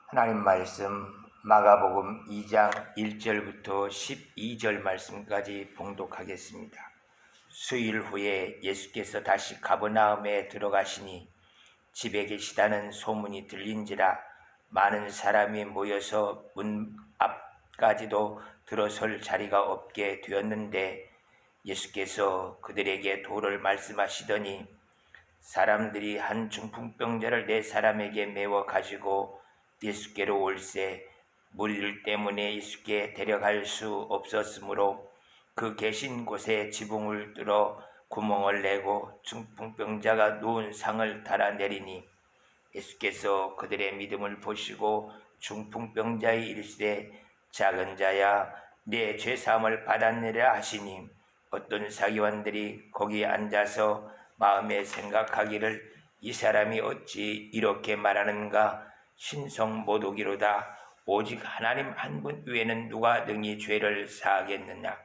하나님 말씀 마가복음 2장 1절부터 12절 말씀까지 봉독하겠습니다. 수일 후에 예수께서 다시 가버나움에 들어가시니 집에 계시다는 소문이 들린지라 많은 사람이 모여서 문 앞까지도 들어설 자리가 없게 되었는데 예수께서 그들에게 도를 말씀하시더니 사람들이 한 중풍병자를 네 사람에게 메워 가지고 예수께로 올세 무리들 때문에 예수께 데려갈 수 없었으므로 그 계신 곳에 지붕을 뚫어 구멍을 내고 중풍병자가 누운 상을 달아내리니 예수께서 그들의 믿음을 보시고 중풍병자에 이르시되 작은 자야 네 죄사함을 받았느라 하시니 어떤 사기관들이 거기 앉아서 마음에 생각하기를 이 사람이 어찌 이렇게 말하는가 신성 모독이로다. 오직 하나님 한 분 외에는 누가 능히 죄를 사하겠느냐.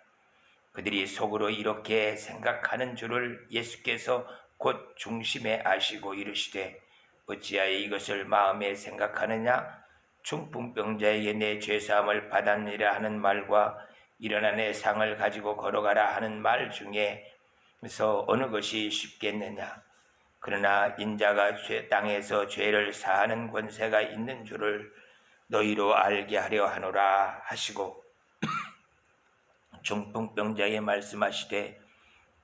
그들이 속으로 이렇게 생각하는 줄을 예수께서 곧 중심에 아시고 이르시되 어찌하여 이것을 마음에 생각하느냐. 중풍병자에게 내 죄사함을 받았느니라 하는 말과 일어나 내 상을 가지고 걸어가라 하는 말 중에서 어느 것이 쉽겠느냐. 그러나 인자가 땅에서 죄를 사하는 권세가 있는 줄을 너희로 알게 하려 하노라 하시고 중풍병자에 말씀하시되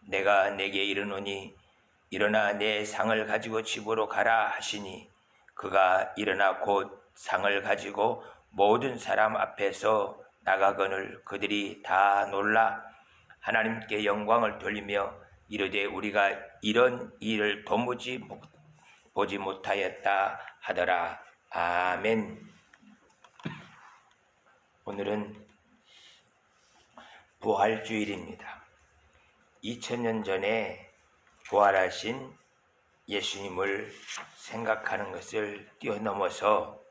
내가 내게 이르노니 일어나 내 상을 가지고 집으로 가라 하시니 그가 일어나 곧 상을 가지고 모든 사람 앞에서 나가거늘 그들이 다 놀라 하나님께 영광을 돌리며 이르되 우리가 이런 일을 도무지 보지 못하였다 하더라. 아멘. 오늘은 부활주일입니다. 2000년 전에 부활하신 예수님을 생각하는 것을 뛰어넘어서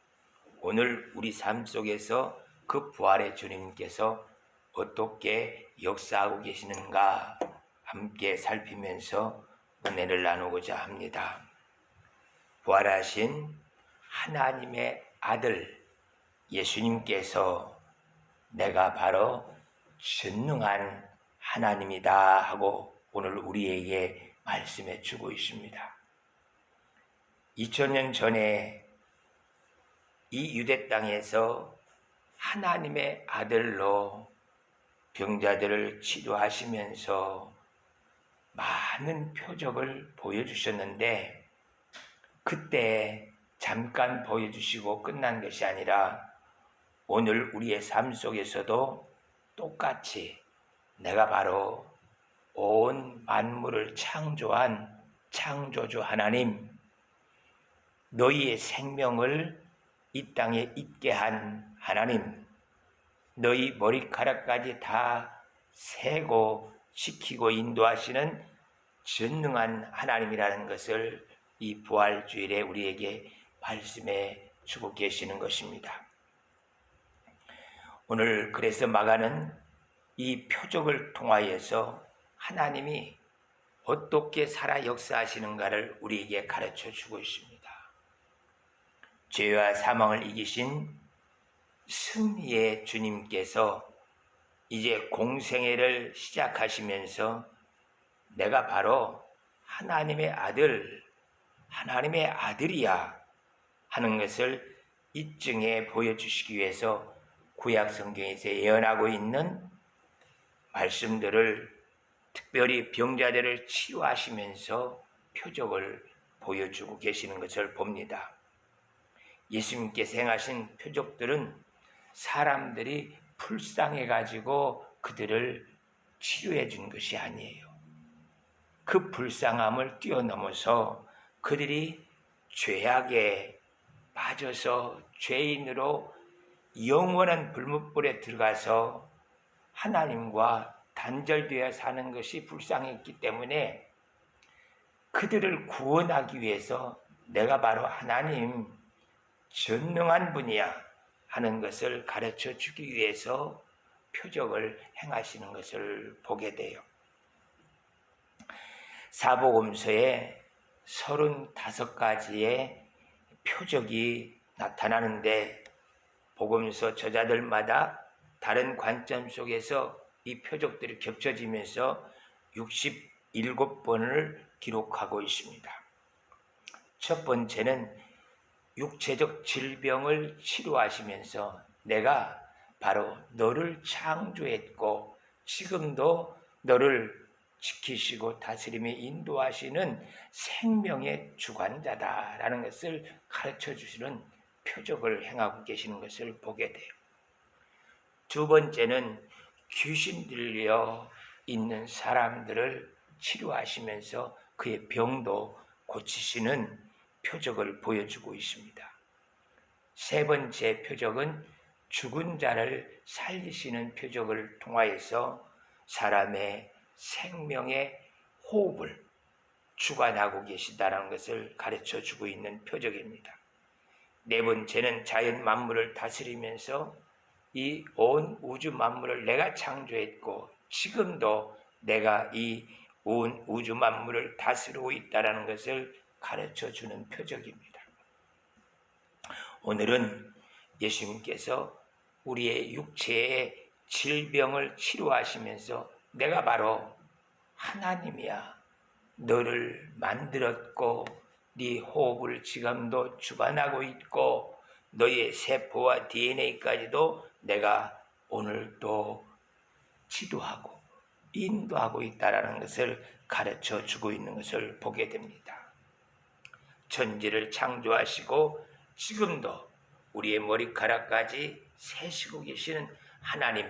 오늘 우리 삶 속에서 그 부활의 주님께서 어떻게 역사하고 계시는가 함께 살피면서 은혜를 나누고자 합니다. 부활하신 하나님의 아들 예수님께서 내가 바로 전능한 하나님이다 하고 오늘 우리에게 말씀해 주고 있습니다. 2000년 전에 이 유대 땅에서 하나님의 아들로 병자들을 치료하시면서 많은 표적을 보여주셨는데 그때 잠깐 보여주시고 끝난 것이 아니라 오늘 우리의 삶 속에서도 똑같이 내가 바로 온 만물을 창조한 창조주 하나님, 너희의 생명을 이 땅에 있게 한 하나님, 너희 머리카락까지 다 세고 지키고 인도하시는 전능한 하나님이라는 것을 이 부활주일에 우리에게 말씀해 주고 계시는 것입니다. 오늘 그래서 마가는 이 표적을 통하여서 하나님이 어떻게 살아 역사하시는가를 우리에게 가르쳐 주고 있습니다. 죄와 사망을 이기신 승리의 주님께서 이제 공생애를 시작하시면서 내가 바로 하나님의 아들, 하나님의 아들이야 하는 것을 입증해 보여주시기 위해서 구약 성경에서 예언하고 있는 말씀들을 특별히 병자들을 치유하시면서 표적을 보여주고 계시는 것을 봅니다. 예수님께서 행하신 표적들은 사람들이 불쌍해가지고 그들을 치유해 준 것이 아니에요. 그 불쌍함을 뛰어넘어서 그들이 죄악에 빠져서 죄인으로 영원한 불못불에 들어가서 하나님과 단절되어 사는 것이 불쌍했기 때문에 그들을 구원하기 위해서 내가 바로 하나님 전능한 분이야 하는 것을 가르쳐 주기 위해서 표적을 행하시는 것을 보게 돼요. 사복음서에 35가지의 표적이 나타나는데 복음서 저자들마다 다른 관점 속에서 이 표적들이 겹쳐지면서 67번을 기록하고 있습니다. 첫 번째는 육체적 질병을 치료하시면서 내가 바로 너를 창조했고 지금도 너를 지키시고 다스림에 인도하시는 생명의 주관자다라는 것을 가르쳐 주시는 표적을 행하고 계시는 것을 보게 돼요. 두 번째는 귀신 들려 있는 사람들을 치료하시면서 그의 병도 고치시는 표적을 보여주고 있습니다. 세 번째 표적은 죽은 자를 살리시는 표적을 통하여서 사람의 생명의 호흡을 주관하고 계시다는 것을 가르쳐 주고 있는 표적입니다. 네 번째는 자연 만물을 다스리면서 이 온 우주 만물을 내가 창조했고 지금도 내가 이 온 우주 만물을 다스리고 있다는 것을 가르쳐 주는 표적입니다. 오늘은 예수님께서 우리의 육체의 질병을 치료하시면서 내가 바로 하나님이야. 너를 만들었고 네 호흡을 지금도 주관하고 있고 너의 세포와 DNA까지도 내가 오늘 또 지도하고 인도하고 있다는 것을 가르쳐 주고 있는 것을 보게 됩니다. 천지를 창조하시고 지금도 우리의 머리카락까지 세시고 계시는 하나님,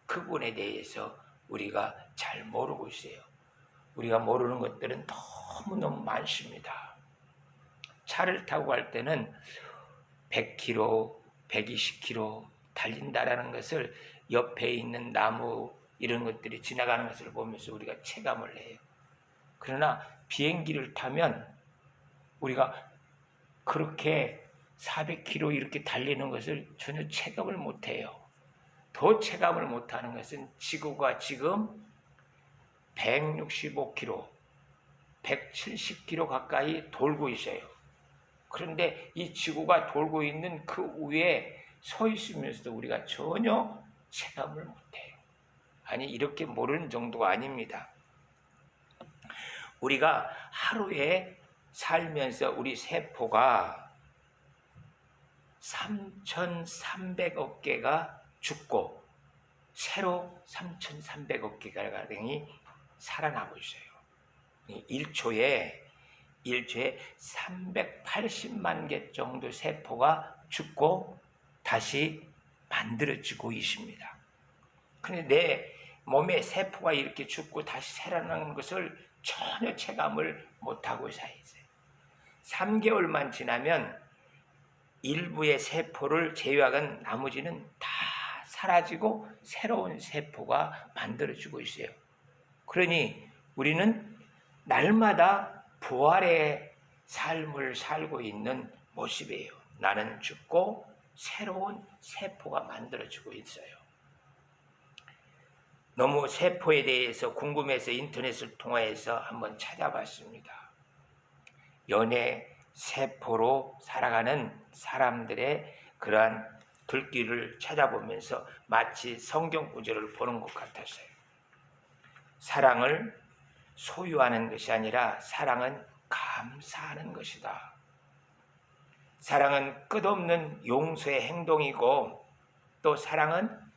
그분에 대해서 우리가 잘 모르고 있어요. 우리가 모르는 것들은 너무너무 많습니다. 차를 타고 갈 때는 100km, 120km 달린다라는 것을 옆에 있는 나무 이런 것들이 지나가는 것을 보면서 우리가 체감을 해요. 그러나 비행기를 타면 우리가 그렇게 400km 이렇게 달리는 것을 전혀 체감을 못해요. 더 체감을 못하는 것은 지구가 지금 165km, 170km 가까이 돌고 있어요. 그런데 이 지구가 돌고 있는 그 위에 서 있으면서도 우리가 전혀 체감을 못해요. 아니, 이렇게 모르는 정도가 아닙니다. 우리가 하루에 살면서 우리 세포가 3,300억 개가 죽고 새로 3,300억 개가 가량이 살아나고 있어요. 1초에 380만 개 정도 세포가 죽고 다시 만들어지고 있습니다. 그런데 내 몸에 세포가 이렇게 죽고 다시 살아나는 것을 전혀 체감을 못하고 있어요. 3개월만 지나면 일부의 세포를 제외한 나머지는 다 사라지고 새로운 세포가 만들어지고 있어요. 그러니 우리는 날마다 부활의 삶을 살고 있는 모습이에요. 나는 죽고 새로운 세포가 만들어지고 있어요. 너무 세포에 대해서 궁금해서 인터넷을 통해서 한번 찾아봤습니다. 연애 세포로 살아가는 사람들의 그러한 글귀를 찾아보면서 마치 성경 구절을 보는 것 같았어요. 사랑을 소유하는 것이 아니라 사랑은 감사하는 것이다. 사랑은 끝없는 용서의 행동이고 또 사랑은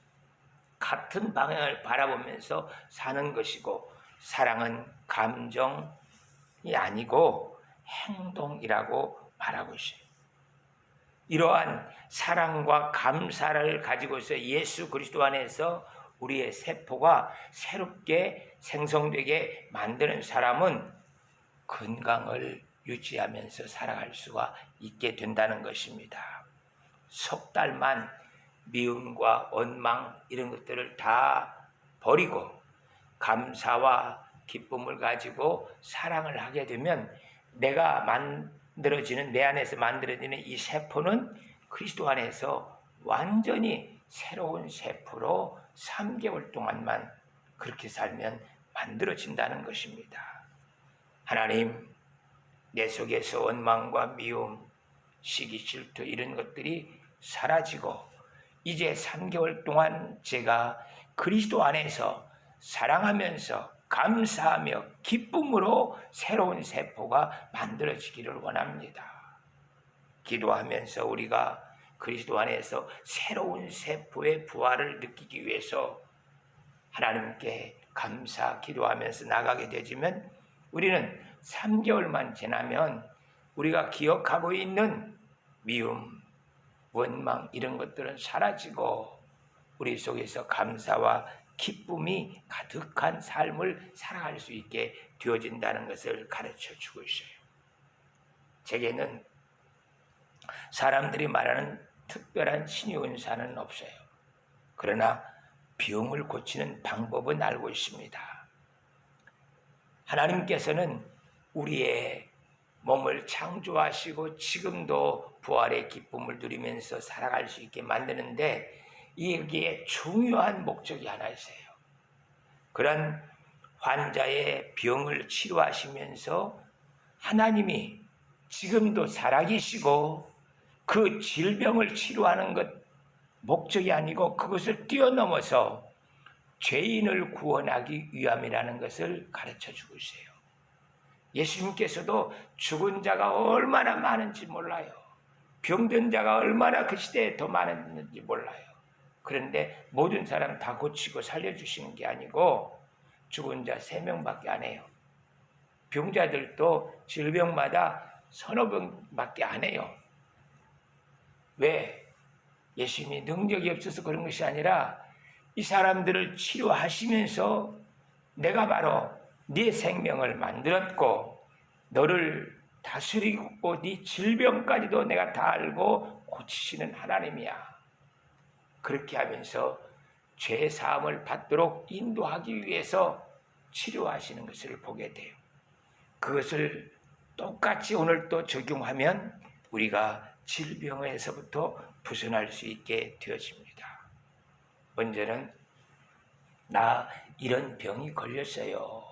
같은 방향을 바라보면서 사는 것이고 사랑은 감정이 아니고 행동이라고 말하고 있어요. 이러한 사랑과 감사를 가지고서 예수 그리스도 안에서 우리의 세포가 새롭게 생성되게 만드는 사람은 건강을 유지하면서 살아갈 수가 있게 된다는 것입니다. 석 달만 미움과 원망 이런 것들을 다 버리고 감사와 기쁨을 가지고 사랑을 하게 되면 내가 만들어지는 내 안에서 만들어지는 이 세포는 그리스도 안에서 완전히 새로운 세포로 3개월 동안만 그렇게 살면 만들어진다는 것입니다. 하나님, 내 속에서 원망과 미움, 시기 질투 이런 것들이 사라지고 이제 3개월 동안 제가 그리스도 안에서 사랑하면서 감사하며 기쁨으로 새로운 세포가 만들어지기를 원합니다. 기도하면서 우리가 그리스도 안에서 새로운 세포의 부활을 느끼기 위해서 하나님께 감사 기도하면서 나가게 되지만 우리는 3개월만 지나면 우리가 기억하고 있는 미움, 원망 이런 것들은 사라지고 우리 속에서 감사와 기쁨이 가득한 삶을 살아갈 수 있게 되어진다는 것을 가르쳐 주고 있어요. 제게는 사람들이 말하는 특별한 신의 은사는 없어요. 그러나 병을 고치는 방법은 알고 있습니다. 하나님께서는 우리의 몸을 창조하시고 지금도 부활의 기쁨을 누리면서 살아갈 수 있게 만드는데 여기에 중요한 목적이 하나 있어요. 그런 환자의 병을 치료하시면서 하나님이 지금도 살아계시고 그 질병을 치료하는 것 목적이 아니고 그것을 뛰어넘어서 죄인을 구원하기 위함이라는 것을 가르쳐주고 있어요. 예수님께서도 죽은 자가 얼마나 많은지 몰라요. 병든 자가 얼마나 그 시대에 더 많았는지 몰라요. 그런데 모든 사람 다 고치고 살려주시는 게 아니고 죽은 자 3명밖에 안 해요. 병자들도 질병마다 서너 병밖에 안 해요. 왜? 예수님이 능력이 없어서 그런 것이 아니라 이 사람들을 치료하시면서 내가 바로 네 생명을 만들었고 너를 다스리고 네 질병까지도 내가 다 알고 고치시는 하나님이야. 그렇게 하면서 죄 사함을 받도록 인도하기 위해서 치료하시는 것을 보게 돼요. 그것을 똑같이 오늘 또 적용하면 우리가 질병에서부터 벗어날 수 있게 되어집니다. 먼저는 나 이런 병이 걸렸어요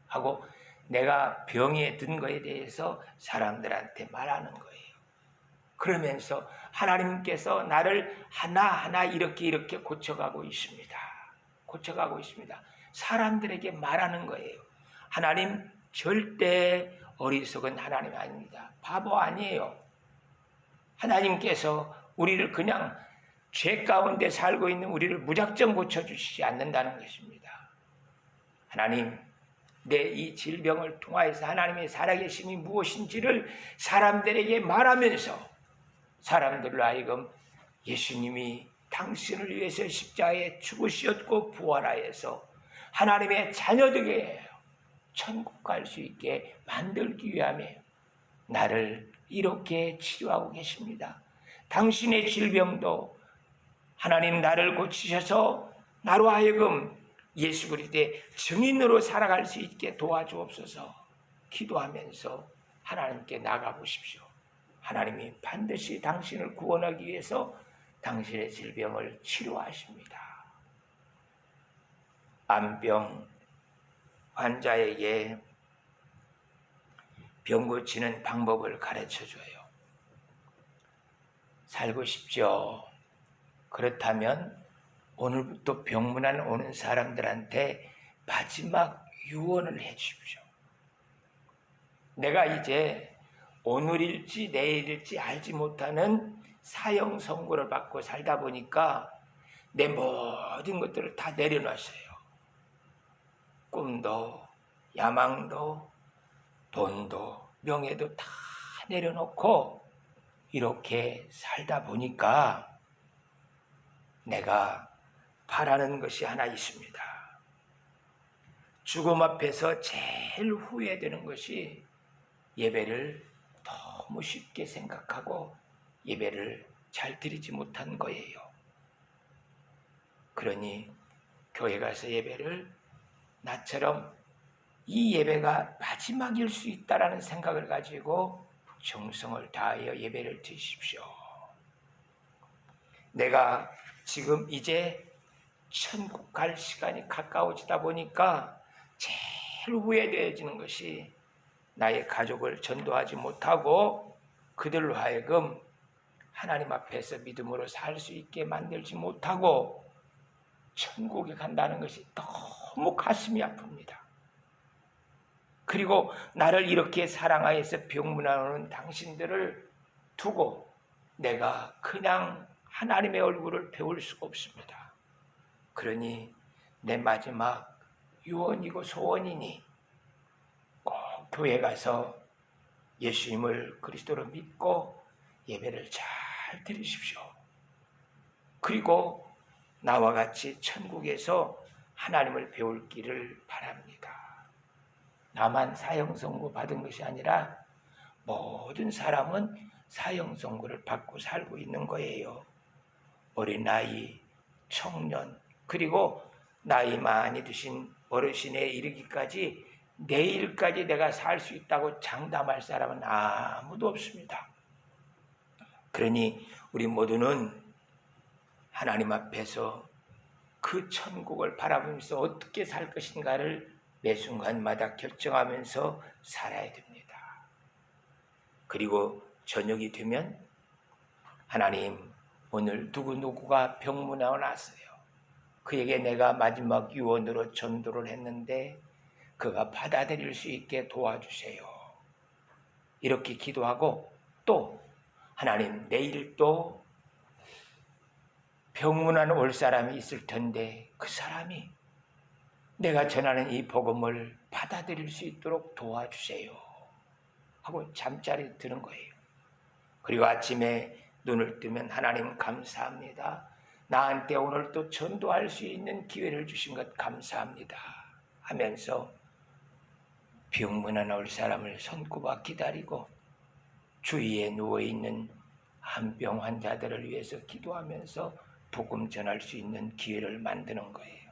하고 내가 병에 든 거에 대해서 사람들한테 말하는 거예요. 그러면서 하나님께서 나를 하나하나 이렇게 고쳐가고 있습니다. 고쳐가고 있습니다. 사람들에게 말하는 거예요. 하나님 절대 어리석은 하나님 아닙니다. 바보 아니에요. 하나님께서 우리를 그냥 죄 가운데 살고 있는 우리를 무작정 고쳐주시지 않는다는 것입니다. 하나님, 내 이 질병을 통하여서 하나님의 살아계심이 무엇인지를 사람들에게 말하면서 사람들로 하여금 예수님이 당신을 위해서 십자가에 죽으셨고 부활하여서 하나님의 자녀들에게 천국 갈 수 있게 만들기 위함에 나를 이렇게 치료하고 계십니다. 당신의 질병도 하나님 나를 고치셔서 나로 하여금 예수 그리스도의 증인으로 살아갈 수 있게 도와주옵소서. 기도하면서 하나님께 나가보십시오. 하나님이 반드시 당신을 구원하기 위해서 당신의 질병을 치료하십니다. 암병 환자에게 병 고치는 방법을 가르쳐줘요. 살고 싶죠? 그렇다면 오늘부터 병문안 오는 사람들한테 마지막 유언을 해 주십시오. 내가 이제 오늘일지 내일일지 알지 못하는 사형 선고를 받고 살다 보니까 내 모든 것들을 다 내려놨어요. 꿈도 야망도 돈도 명예도 다 내려놓고 이렇게 살다 보니까 내가 바라는 것이 하나 있습니다. 죽음 앞에서 제일 후회되는 것이 예배를 너무 쉽게 생각하고 예배를 잘 드리지 못한 거예요. 그러니 교회 가서 예배를 나처럼 이 예배가 마지막일 수 있다라는 생각을 가지고 정성을 다하여 예배를 드십시오. 내가 지금 이제 천국 갈 시간이 가까워지다 보니까 제일 후회되어지는 것이 나의 가족을 전도하지 못하고 그들로 하여금 하나님 앞에서 믿음으로 살 수 있게 만들지 못하고 천국에 간다는 것이 너무 가슴이 아픕니다. 그리고 나를 이렇게 사랑하여서 병문안오는 당신들을 두고 내가 그냥 하나님의 얼굴을 배울 수가 없습니다. 그러니 내 마지막 유언이고 소원이니 꼭 교회 가서 예수님을 그리스도로 믿고 예배를 잘 드리십시오. 그리고 나와 같이 천국에서 하나님을 배울 길을 바랍니다. 나만 사형선고 받은 것이 아니라 모든 사람은 사형선고를 받고 살고 있는 거예요. 어린아이, 청년, 그리고 나이 많이 드신 어르신에 이르기까지 내일까지 내가 살 수 있다고 장담할 사람은 아무도 없습니다. 그러니 우리 모두는 하나님 앞에서 그 천국을 바라보면서 어떻게 살 것인가를 매 순간마다 결정하면서 살아야 됩니다. 그리고 저녁이 되면 하나님, 오늘 누구누구가 병문안에 왔어요. 그에게 내가 마지막 유언으로 전도를 했는데 그가 받아들일 수 있게 도와주세요. 이렇게 기도하고 또 하나님, 내일 또 병문안 올 사람이 있을 텐데 그 사람이 내가 전하는 이 복음을 받아들일 수 있도록 도와주세요 하고 잠자리 드는 거예요. 그리고 아침에 눈을 뜨면 하나님 감사합니다. 나한테 오늘 또 전도할 수 있는 기회를 주신 것 감사합니다 하면서 병문안 올 사람을 손꼽아 기다리고 주위에 누워있는 한병 환자들을 위해서 기도하면서 복음 전할 수 있는 기회를 만드는 거예요.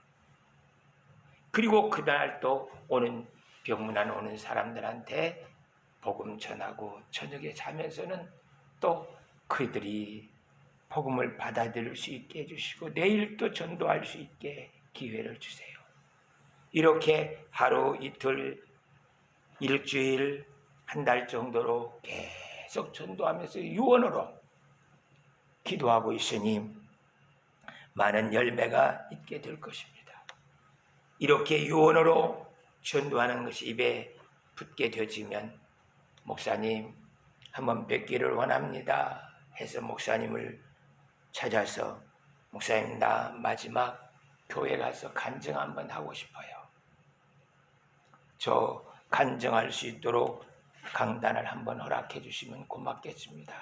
그리고 그날 또 오는 병문안 오는 사람들한테 복음 전하고 저녁에 자면서는 또 그들이 복음을 받아들일 수 있게 해주시고 내일 또 전도할 수 있게 기회를 주세요. 이렇게 하루 이틀 일주일 한 달 정도로 계속 전도하면서 유언으로 기도하고 있으니 많은 열매가 있게 될 것입니다. 이렇게 유언으로 전도하는 것이 입에 붙게 되어지면 목사님 한번 뵙기를 원합니다 해서 목사님을 찾아서 목사님 나 마지막 교회 가서 간증 한번 하고 싶어요. 저 간증할 수 있도록 강단을 한번 허락해 주시면 고맙겠습니다.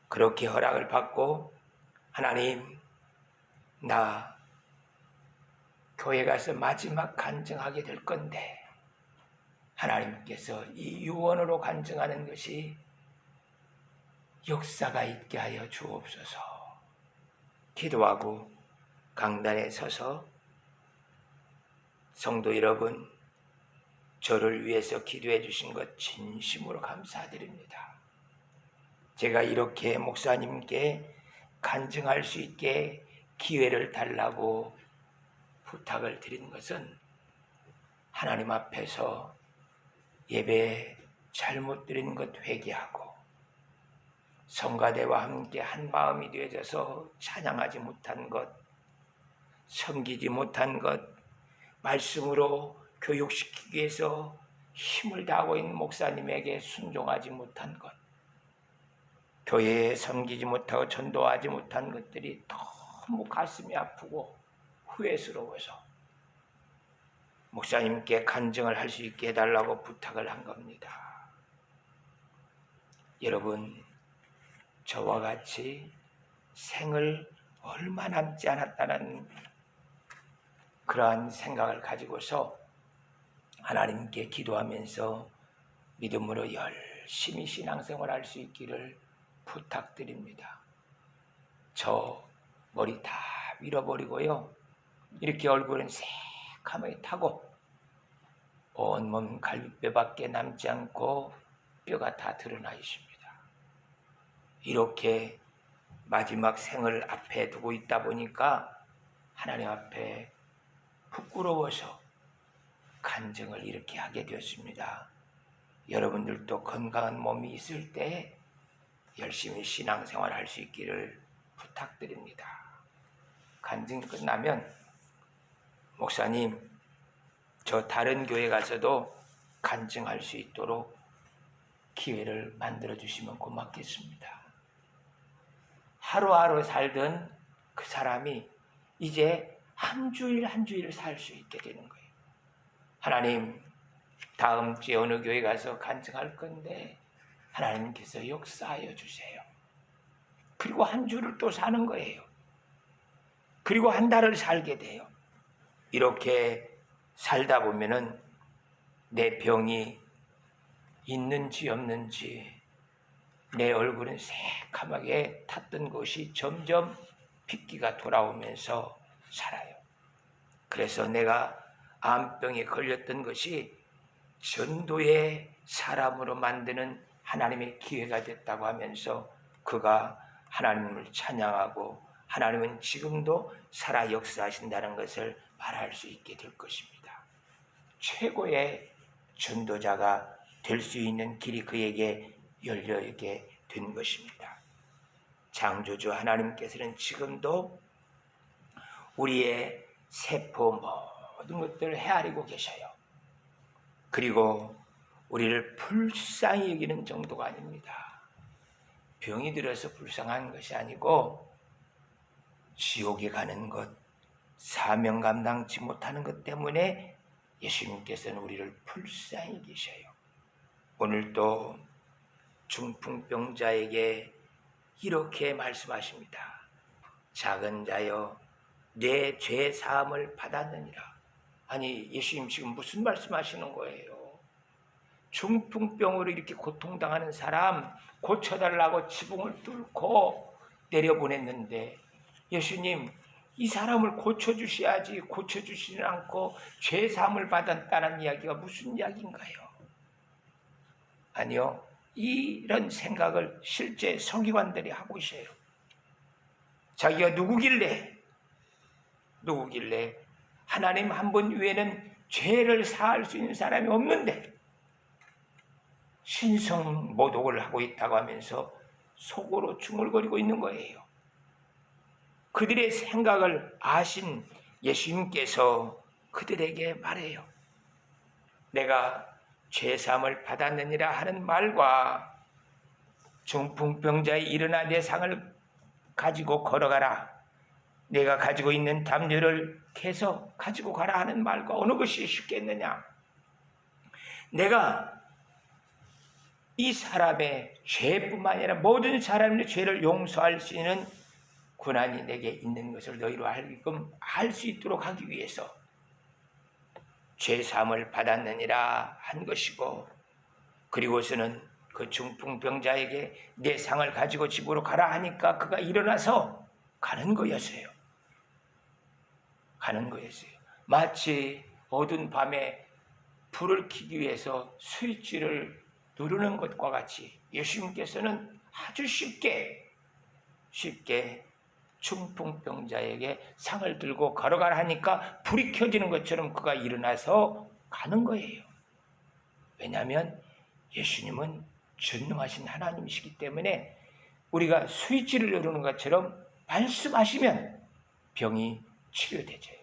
그렇게 허락을 받고 하나님 나 교회 가서 마지막 간증하게 될 건데 하나님께서 이 유언으로 간증하는 것이 역사가 있게 하여 주옵소서. 기도하고 강단에 서서 성도 여러분 저를 위해서 기도해 주신 것 진심으로 감사드립니다. 제가 이렇게 목사님께 간증할 수 있게 기회를 달라고 부탁을 드린 것은 하나님 앞에서 예배 잘못 드린 것 회개하고 성가대와 함께 한 마음이 되어져서 찬양하지 못한 것, 섬기지 못한 것, 말씀으로 교육시키기 위해서 힘을 다하고 있는 목사님에게 순종하지 못한 것, 교회에 섬기지 못하고 전도하지 못한 것들이 너무 가슴이 아프고 후회스러워서 목사님께 간증을 할 수 있게 해달라고 부탁을 한 겁니다. 여러분, 저와 같이 생을 얼마 남지 않았다는 그러한 생각을 가지고서 하나님께 기도하면서 믿음으로 열심히 신앙생활 할 수 있기를 부탁드립니다. 저 머리 다 밀어버리고요. 이렇게 얼굴은 새카맣게 타고 온몸 갈비뼈밖에 남지 않고 뼈가 다 드러나 있습니다. 이렇게 마지막 생을 앞에 두고 있다 보니까 하나님 앞에 부끄러워서 간증을 이렇게 하게 되었습니다. 여러분들도 건강한 몸이 있을 때 열심히 신앙생활 할 수 있기를 부탁드립니다. 간증 끝나면 목사님, 저 다른 교회 가서도 간증할 수 있도록 기회를 만들어 주시면 고맙겠습니다. 하루하루 살던 그 사람이 이제 한 주일 한 주일을 살 수 있게 되는 거예요. 하나님, 다음 주에 어느 교회 가서 간증할 건데 하나님께서 역사하여 주세요. 그리고 한 주를 또 사는 거예요. 그리고 한 달을 살게 돼요. 이렇게 살다 보면은 내 병이 있는지 없는지, 내 얼굴은 새카맣게 탔던 것이 점점 핏기가 돌아오면서 살아요. 그래서 내가 암병에 걸렸던 것이 전도의 사람으로 만드는 하나님의 기회가 됐다고 하면서 그가 하나님을 찬양하고 하나님은 지금도 살아 역사하신다는 것을 말할 수 있게 될 것입니다. 최고의 전도자가 될 수 있는 길이 그에게 열려있게 된 것입니다. 창조주 하나님께서는 지금도 우리의 세포 모든 것들을 헤아리고 계셔요. 그리고 우리를 불쌍히 여기는 정도가 아닙니다. 병이 들어서 불쌍한 것이 아니고 지옥에 가는 것, 사명 감당치 못하는 것 때문에 예수님께서는 우리를 불쌍히 계셔요. 오늘도 중풍병자에게 이렇게 말씀하십니다. 작은 자여, 내 죄 사함을 받았느니라. 아니, 예수님 지금 무슨 말씀하시는 거예요? 중풍병으로 이렇게 고통당하는 사람 고쳐달라고 지붕을 뚫고 내려보냈는데 예수님, 이 사람을 고쳐주셔야지 고쳐주시지 않고 죄 사함을 받았다는 이야기가 무슨 이야기인가요? 아니요, 이런 생각을 실제 서기관들이 하고 있어요. 자기가 누구길래 하나님 한 분 외에는 죄를 사할 수 있는 사람이 없는데 신성 모독을 하고 있다고 하면서 속으로 중얼거리고 있는 거예요. 그들의 생각을 아신 예수님께서 그들에게 말해요. 내가 죄사함을 받았느니라 하는 말과 중풍병자의 일어나 내 상을 가지고 걸어가라, 내가 가지고 있는 담요를 계속 가지고 가라 하는 말과 어느 것이 쉽겠느냐? 내가 이 사람의 죄뿐만 아니라 모든 사람의 죄를 용서할 수 있는 권한이 내게 있는 것을 너희로 알게끔 할 수 있도록 하기 위해서 죄사함을 받았느니라 한 것이고, 그리고서는 그 중풍병자에게 내 상을 가지고 집으로 가라 하니까 그가 일어나서 가는 거였어요. 마치 어두운 밤에 불을 켜기 위해서 스위치를 누르는 것과 같이 예수님께서는 아주 쉽게 중풍병자에게 상을 들고 걸어가라 하니까 불이 켜지는 것처럼 그가 일어나서 가는 거예요. 왜냐하면 예수님은 전능하신 하나님이시기 때문에 우리가 스위치를 누르는 것처럼 말씀하시면 병이 치료되죠.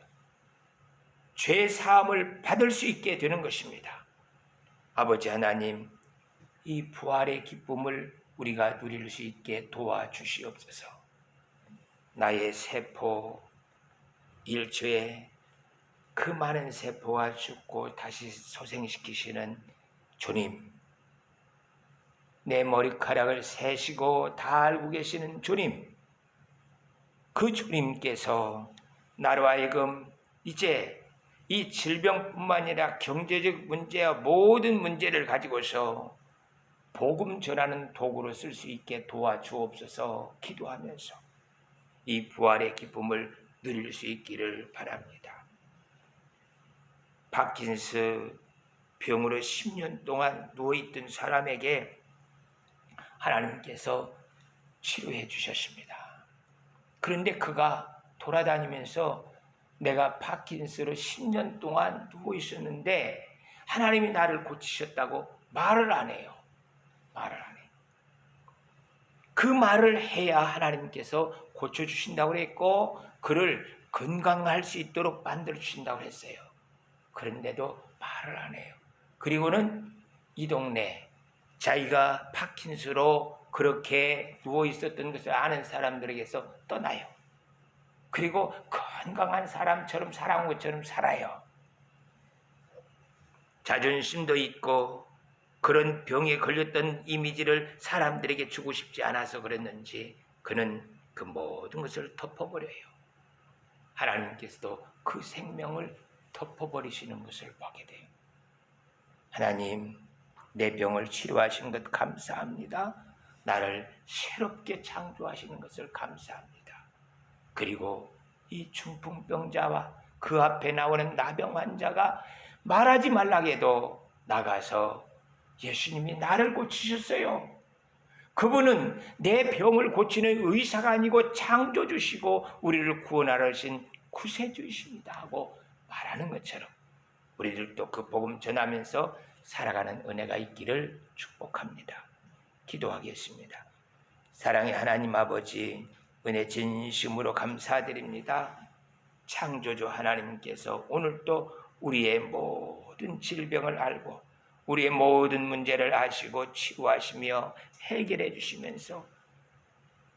죄 사함을 받을 수 있게 되는 것입니다. 아버지 하나님, 이 부활의 기쁨을 우리가 누릴 수 있게 도와주시옵소서. 나의 세포 일초에 그 많은 세포가 죽고 다시 소생시키시는 주님, 내 머리카락을 세시고 다 알고 계시는 주님, 그 주님께서 나로 하여금 이제 이 질병뿐만 아니라 경제적 문제와 모든 문제를 가지고서 복음 전하는 도구로 쓸 수 있게 도와주옵소서 기도하면서 이 부활의 기쁨을 누릴 수 있기를 바랍니다. 파킨스 병으로 10년 동안 누워있던 사람에게 하나님께서 치료해 주셨습니다. 그런데 그가 돌아다니면서 내가 파킨스로 10년 동안 누워있었는데 하나님이 나를 고치셨다고 말을 안 해요. 말을 안 해요. 그 말을 해야 하나님께서 고쳐주신다고 그랬고 그를 건강할 수 있도록 만들어주신다고 그랬어요. 그런데도 말을 안 해요. 그리고는 이 동네 자기가 파킨스로 그렇게 누워 있었던 것을 아는 사람들에게서 떠나요. 그리고 건강한 사람처럼 살아온 것처럼 살아요. 자존심도 있고 그런 병에 걸렸던 이미지를 사람들에게 주고 싶지 않아서 그랬는지 그는 그 모든 것을 덮어버려요. 하나님께서도 그 생명을 덮어버리시는 것을 보게 돼요. 하나님, 내 병을 치료하신 것 감사합니다. 나를 새롭게 창조하시는 것을 감사합니다. 그리고 이 중풍병자와 그 앞에 나오는 나병 환자가 말하지 말라고 해도 나가서 예수님이 나를 고치셨어요. 그분은 내 병을 고치는 의사가 아니고 창조주시고 우리를 구원하러 오신 구세주이십니다 하고 말하는 것처럼 우리들도 그 복음 전하면서 살아가는 은혜가 있기를 축복합니다. 기도하겠습니다. 사랑의 하나님 아버지, 은혜 진심으로 감사드립니다. 창조주 하나님께서 오늘도 우리의 모든 질병을 알고 우리의 모든 문제를 아시고 치유하시며 해결해 주시면서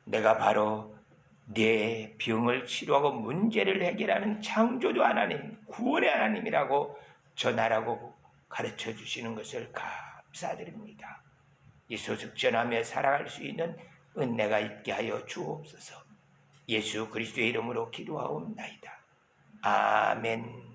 내가 바로 내 병을 치료하고 문제를 해결하는 창조주 하나님, 구원의 하나님이라고 전하라고 가르쳐 주시는 것을 감사드립니다. 이 소식 전하며 살아갈 수 있는 은혜가 있게 하여 주옵소서. 예수 그리스도의 이름으로 기도하옵나이다. 아멘.